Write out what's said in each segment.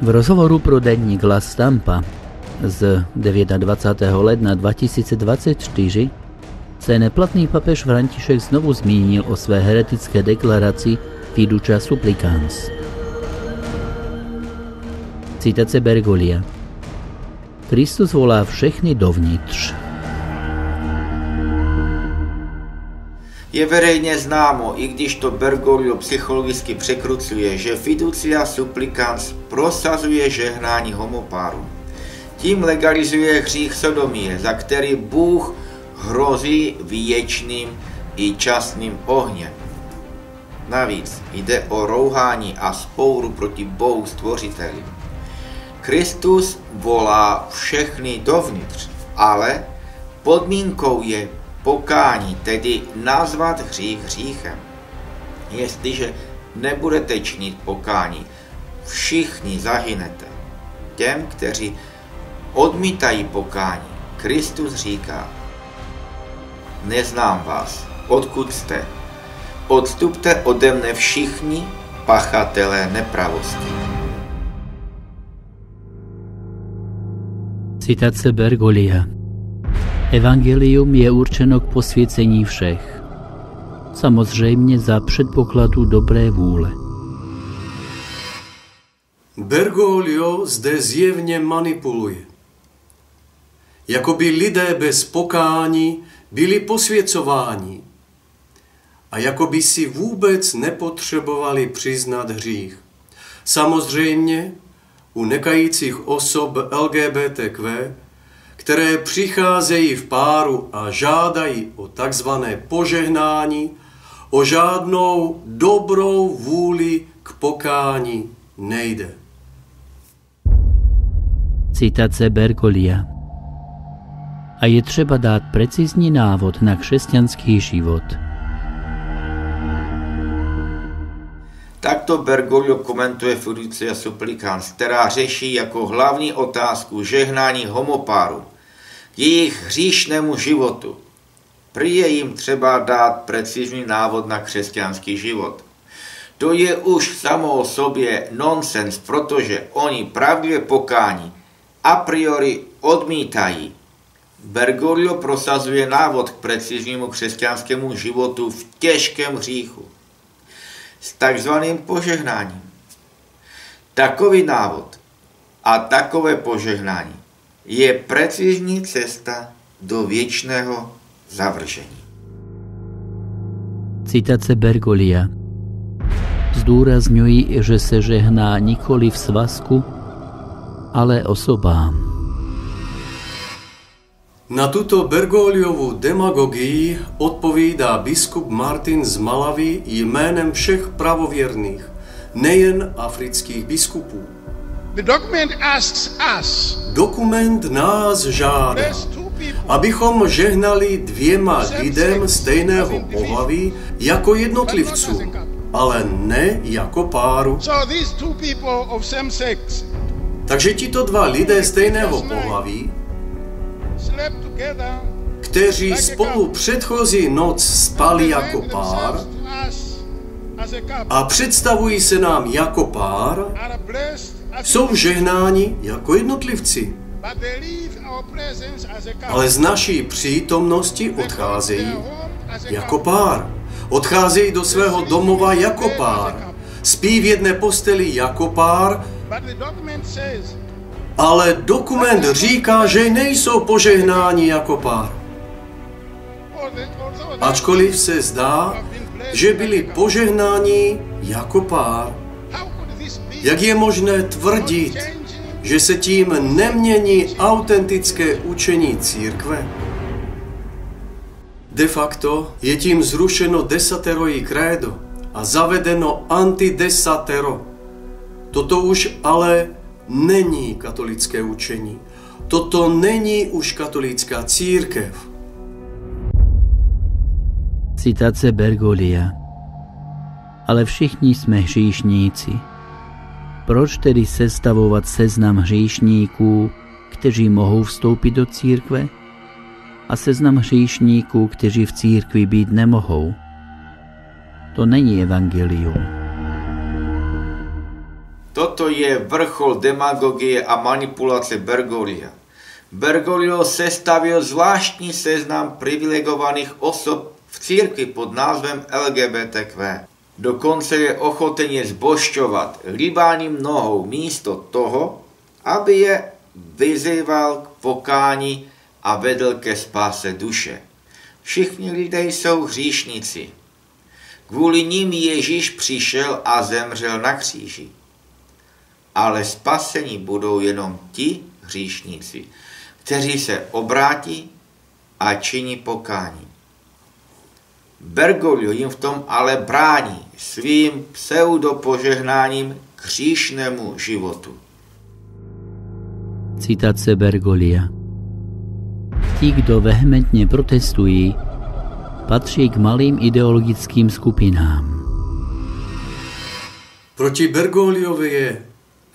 V rozhovoru pro denník La Stampa z 29. ledna 2024 se neplatný papež František znovu zmínil o své heretické deklaraci Fiducia Supplicans. Citace Bergoglio. Kristus volá všechny dovnitř. Je veřejně známo, i když to Bergoglio psychologicky překrucuje, že Fiducia Supplicans prosazuje žehnání homopárů. Tím legalizuje hřích sodomie, za který Bůh hrozí věčným i časným ohněm. Navíc jde o rouhání a spouru proti Bohu stvořiteli. Kristus volá všechny dovnitř, ale podmínkou je pokání, tedy nazvat hřích hříchem. Jestliže nebudete činit pokání, všichni zahynete. Těm, kteří odmítají pokání, Kristus říká: neznám vás, odkud jste. Odstupte ode mne všichni pachatelé nepravosti. Citace Bergoglia. Evangelium je určeno k posvěcení všech. Samozřejmě za předpokladu dobré vůle. Bergoglio zde zjevně manipuluje. Jakoby lidé bez pokání byli posvěcováni a jakoby si vůbec nepotřebovali přiznat hřích. Samozřejmě u nekajících osob LGBTQ, které přicházejí v páru a žádají o takzvané požehnání, o žádnou dobrou vůli k pokání nejde. Citace Bergoglia. A je třeba dát precizní návod na křesťanský život. Takto Bergoglio komentuje Fiducia Supplicans, která řeší jako hlavní otázku žehnání homopáru k jejich hříšnému životu. Prý je jim třeba dát precizní návod na křesťanský život. To je už samo o sobě nonsens, protože oni pravdivě pokání a priori odmítají. Bergoglio prosazuje návod k preciznímu křesťanskému životu v těžkém hříchu s takzvaným požehnáním. Takový návod a takové požehnání je precizní cesta do věčného zavržení. Citace Bergoglia. Zdůrazňují, že se žehná nikoli v svazku, ale osobám. Na tuto Bergogliovu demagogii odpovídá biskup Martin z Malavy jménem všech pravověrných, nejen afrických biskupů. Dokument nás žádá, abychom žehnali dvěma lidem stejného pohlaví jako jednotlivcům, ale ne jako páru. Takže tito dva lidé stejného pohlaví, kteří spolu předchozí noc spali jako pár a představují se nám jako pár, jsou žehnáni jako jednotlivci. Ale z naší přítomnosti odcházejí jako pár. Odcházejí do svého domova jako pár. Spí v jedné posteli jako pár, ale dokument říká, že nejsou požehnáni jako pár. Ačkoliv se zdá, že byli požehnáni jako pár. Jak je možné tvrdit, že se tím nemění autentické učení církve? De facto je tím zrušeno desaterojí krédo a zavedeno antidesatero. Toto už ale není katolické učení. Toto není už katolická církev. Citace Bergoglia. Ale všichni jsme hříšníci. Proč tedy sestavovat seznam hříšníků, kteří mohou vstoupit do církve, a seznam hříšníků, kteří v církvi být nemohou? To není evangelium. Toto je vrchol demagogie a manipulace Bergoglio. Bergoglio sestavil zvláštní seznam privilegovaných osob v církvi pod názvem LGBTQ. Dokonce je ochoten je zbožťovat rybáním nohou místo toho, aby je vyzýval k pokání a vedl ke spáse duše. Všichni lidé jsou hříšníci. Kvůli nim Ježíš přišel a zemřel na kříži. Ale spaseni budou jenom ti hříšníci, kteří se obrátí a činí pokání. Bergoglio jim v tom ale brání svým pseudopožehnáním k hříšnému životu. Citace Bergoglia. Ti, kdo vehementně protestují, patří k malým ideologickým skupinám. Proti Bergogliovi je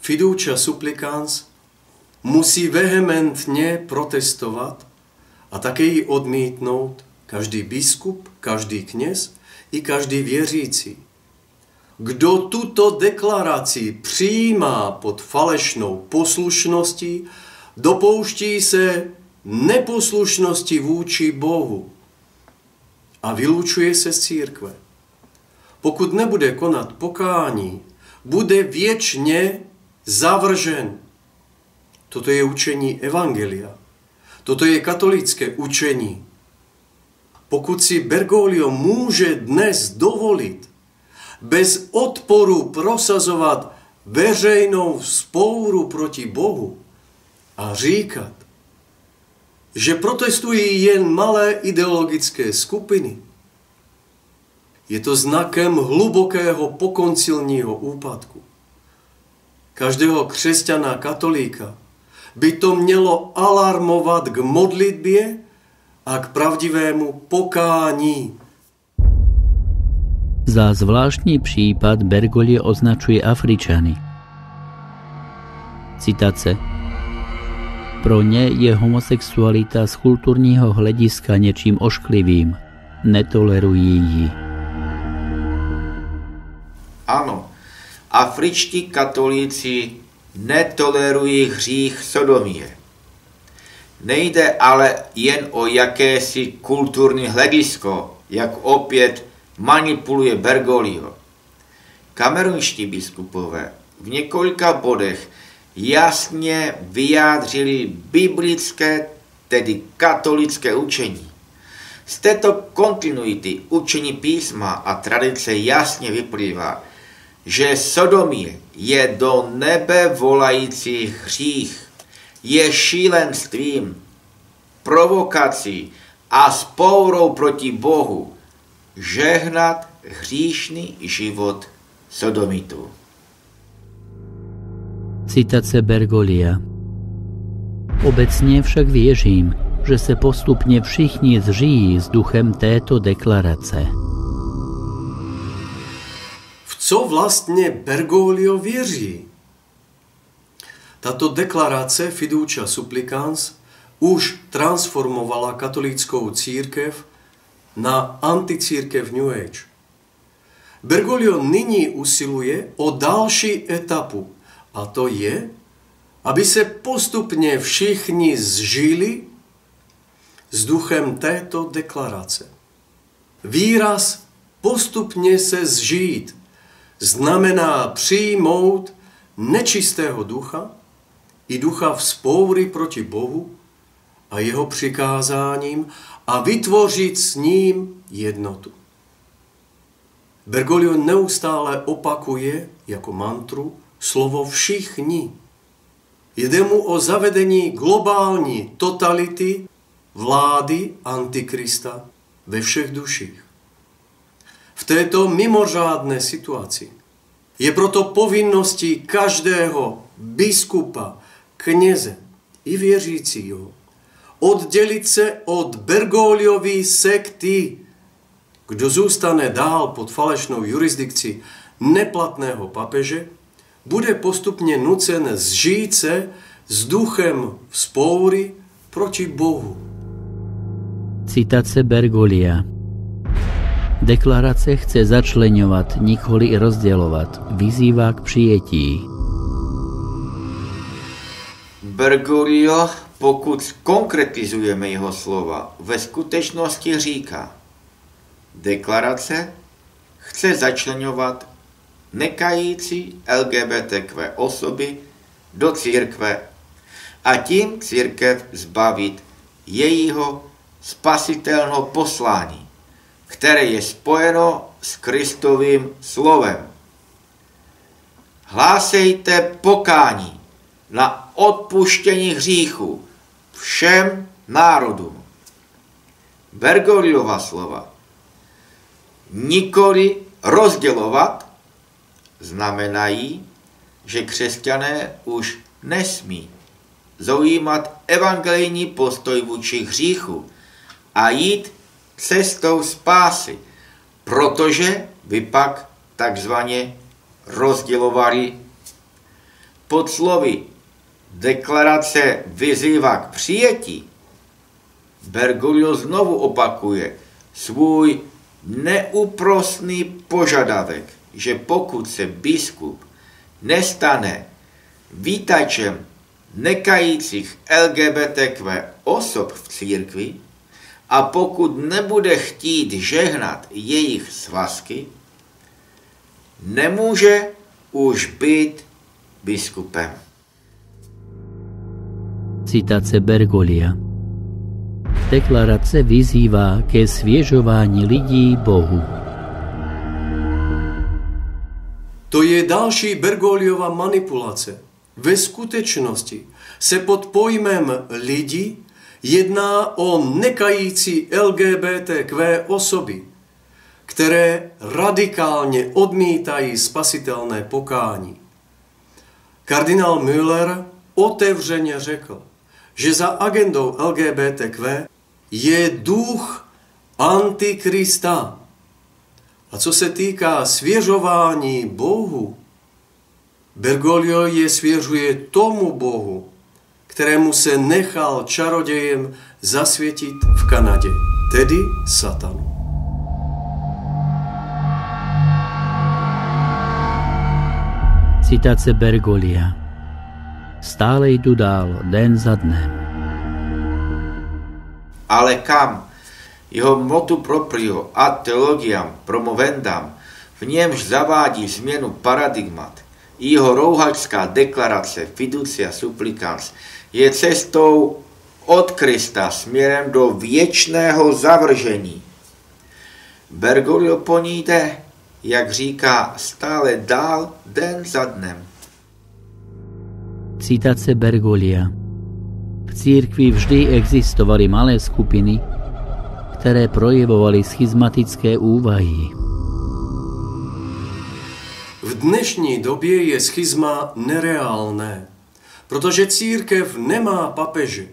fiducia supplicans musí vehementně protestovat a také ji odmítnout každý biskup, každý kněz i každý věřící. Kdo tuto deklaraci přijímá pod falešnou poslušností, dopouští se neposlušnosti vůči Bohu a vylučuje se z církve. Pokud nebude konat pokání, bude věčně zavržen. Toto je učení evangelia. Toto je katolické učení. Pokud si Bergoglio může dnes dovolit bez odporu prosazovat veřejnou vzpouru proti Bohu a říkat, že protestují jen malé ideologické skupiny, je to znakem hlubokého pokoncilního úpadku. Každého křesťana katolíka by to mělo alarmovat k modlitbě a k pravdivému pokání. Za zvláštní případ Bergoglio označuje Afričany. Citace. Pro ně je homosexualita z kulturního hlediska něčím ošklivým. Netolerují ji. Ano, afričtí katolíci netolerují hřích sodomie. Nejde ale jen o jakési kulturní hledisko, jak opět manipuluje Bergoglio. Kamerunští biskupové v několika bodech jasně vyjádřili biblické, tedy katolické učení. Z této kontinuity učení písma a tradice jasně vyplývá, že sodomie je do nebe volající hřích, je šílenstvím, provokací a vzpourou proti Bohu žehnat hříšný život sodomitů. Citace Bergoglia. Obecně však věřím, že se postupně všichni zžijí s duchem této deklarace. V co vlastně Bergoglio věří? Tato deklarace fiducia supplicans už transformovala katolickou církev na anticírkev New Age. Bergoglio nyní usiluje o další etapu, a to je, aby se postupně všichni zžili s duchem této deklarace. Výraz postupně se zžít znamená přijmout nečistého ducha i ducha vzpoury proti Bohu a jeho přikázáním a vytvořit s ním jednotu. Bergoglio neustále opakuje jako mantru slovo všichni. Jde mu o zavedení globální totality vlády Antikrista ve všech duších. V této mimořádné situaci je proto povinností každého biskupa, kněze i věřícího oddělit se od Bergogliovy sekty. Kdo zůstane dál pod falešnou jurisdikcí neplatného papeže, bude postupně nucen zžít se s duchem vzpoury proti Bohu. Citace Bergoglia. Deklarace chce začleňovat, nikoli rozdělovat, vyzývá k přijetí. Bergoglio, pokud konkretizujeme jeho slova, ve skutečnosti říká, deklarace chce začleňovat nekající LGBTQ osoby do církve a tím církev zbavit jejího spasitelného poslání, které je spojeno s Kristovým slovem. Hlásejte pokání na odpuštění hříchů všem národům. Bergogliova slova nikoli rozdělovat znamenají, že křesťané už nesmí zaujímat evangelijní postoj vůči hříchu a jít cestou spásy, protože by pak takzvaně rozdělovali. Pod slovy deklarace vyzývá k přijetí, Bergoglio znovu opakuje svůj neúprosný požadavek, že pokud se biskup nestane vítačem nekajících LGBTQ osob v církvi a pokud nebude chtít žehnat jejich svazky, nemůže už být biskupem. Citace Bergoglia. Deklarace vyzývá ke svěžování lidí Bohu. To je další Bergogliova manipulace. Ve skutečnosti se pod pojmem lidi jedná o nekající LGBTQ osoby, které radikálně odmítají spasitelné pokání. Kardinál Müller otevřeně řekl, že za agendou LGBTQ je duch Antikrista. A co se týká svěřování Bohu, Bergoglio je svěřuje tomu Bohu, kterému se nechal čarodějem zasvětit v Kanadě, tedy satanu. Citace Bergoglia. Stále jdu dál, den za dnem. Ale kam? Jeho motu proprio a teologiam promovendam, v němž zavádí změnu paradigmat, jeho rouhačská deklarace Fiducia Supplicans je cestou od Krista směrem do věčného zavržení. Bergoglio po ní jde, jak říká, stále dál den za dnem. Citace Bergoglia. V církvi vždy existovaly malé skupiny, které projevovaly schizmatické úvahy. V dnešní době je schizma nereálné, protože církev nemá papeže.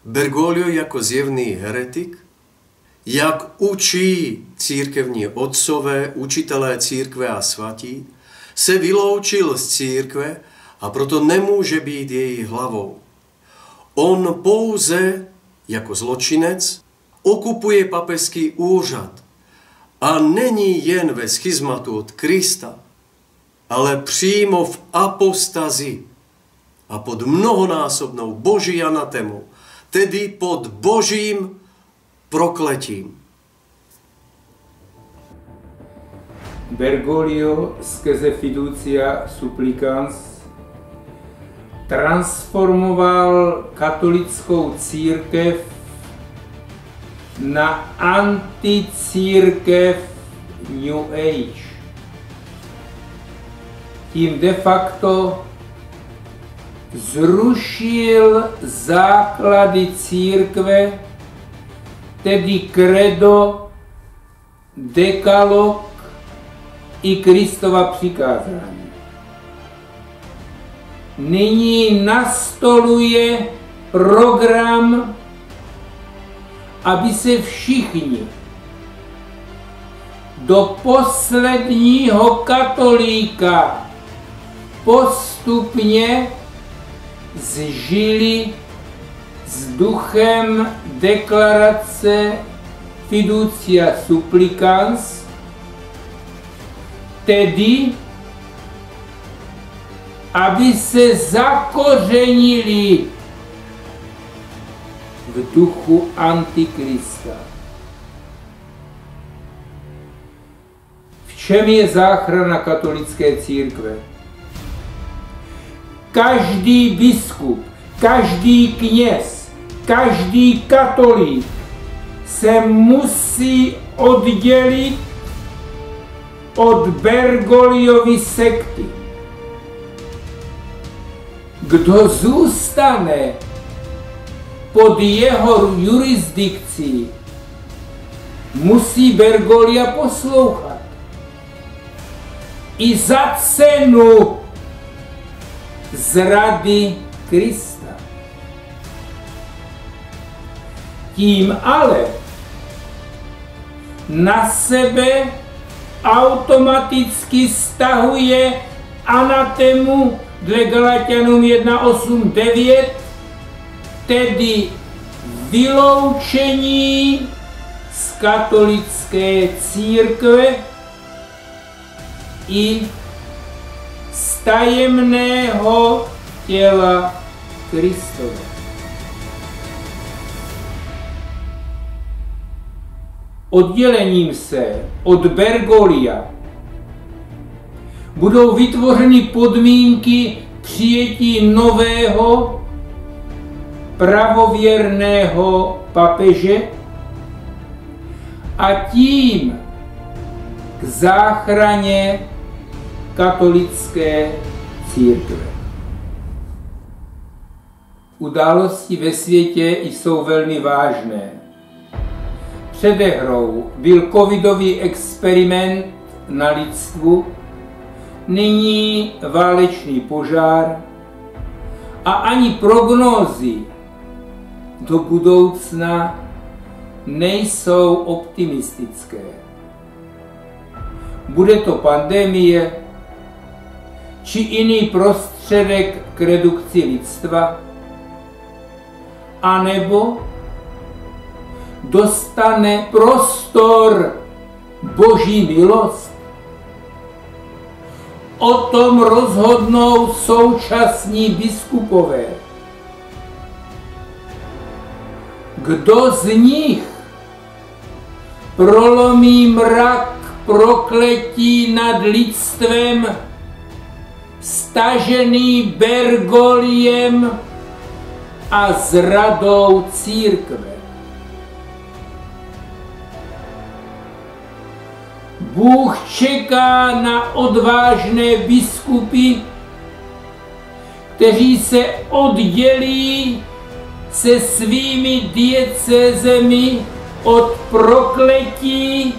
Bergoglio jako zjevný heretik, jak učí církevní otcové, učitelé církve a svatí, se vyloučil z církve a proto nemůže být její hlavou. On pouze jako zločinec okupuje papežský úřad a není jen ve schizmatu od Krista, ale přímo v apostazi a pod mnohonásobnou boží anatemou, tedy pod božím prokletím. Bergoglio skrze Fiducia Supplicans transformoval katolickou církev na anticírkev New Age. Tím de facto zrušil základy církve, tedy kredo, dekalog i Kristova přikázání. Nyní nastoluje program, aby se všichni do posledního katolíka postupně zžili s duchem deklarace Fiducia Supplicans, tedy aby se zakořenili v duchu Antikrista. V čem je záchrana katolické církve? Každý biskup, každý kněz, každý katolík se musí oddělit od Bergogliovy sekty. Kdo zůstane pod jeho jurisdikcí, musí Bergoglia poslouchat. I za cenu zrady Krista. Tím ale na sebe automaticky stahuje anatému dle Galatianům 1:8-9, tedy vyloučení z katolické církve i z tajemného těla Kristova. Oddělením se od Bergoglia budou vytvořeny podmínky přijetí nového pravověrného papeže a tím k záchraně katolické církve. Události ve světě jsou velmi vážné. Předehrou byl covidový experiment na lidstvu, nyní válečný požár a ani prognózy do budoucna nejsou optimistické. Bude to pandemie či jiný prostředek k redukci lidstva, anebo dostane prostor Boží milost. O tom rozhodnou současní biskupové. Kdo z nich prolomí mrak prokletí nad lidstvem stažený Bergogliem a zradou církve? Bůh čeká na odvážné biskupy, kteří se oddělí se svými diecézemi od prokletí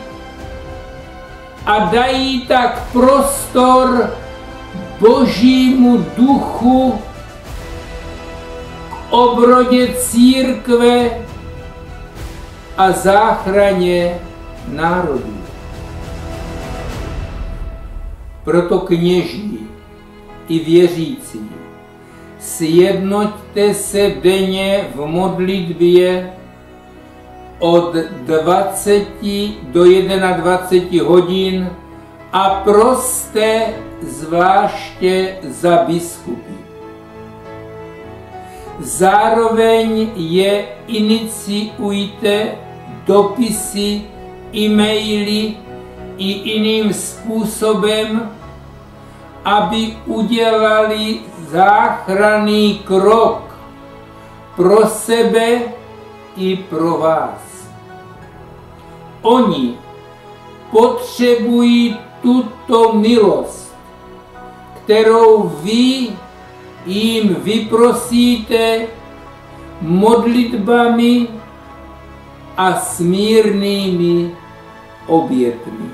a dají tak prostor Božímu duchu k obrodě církve a záchraně národů. Proto kněží i věřící, sjednoťte se denně v modlitbě od 20 do 21 hodin a proste zvláště za biskupy. Zároveň je iniciujte dopisy, e-maily i jiným způsobem, aby udělali záchranný krok pro sebe i pro vás. Oni potřebují tuto milost, kterou vy jim vyprosíte modlitbami a smírnými obětmi.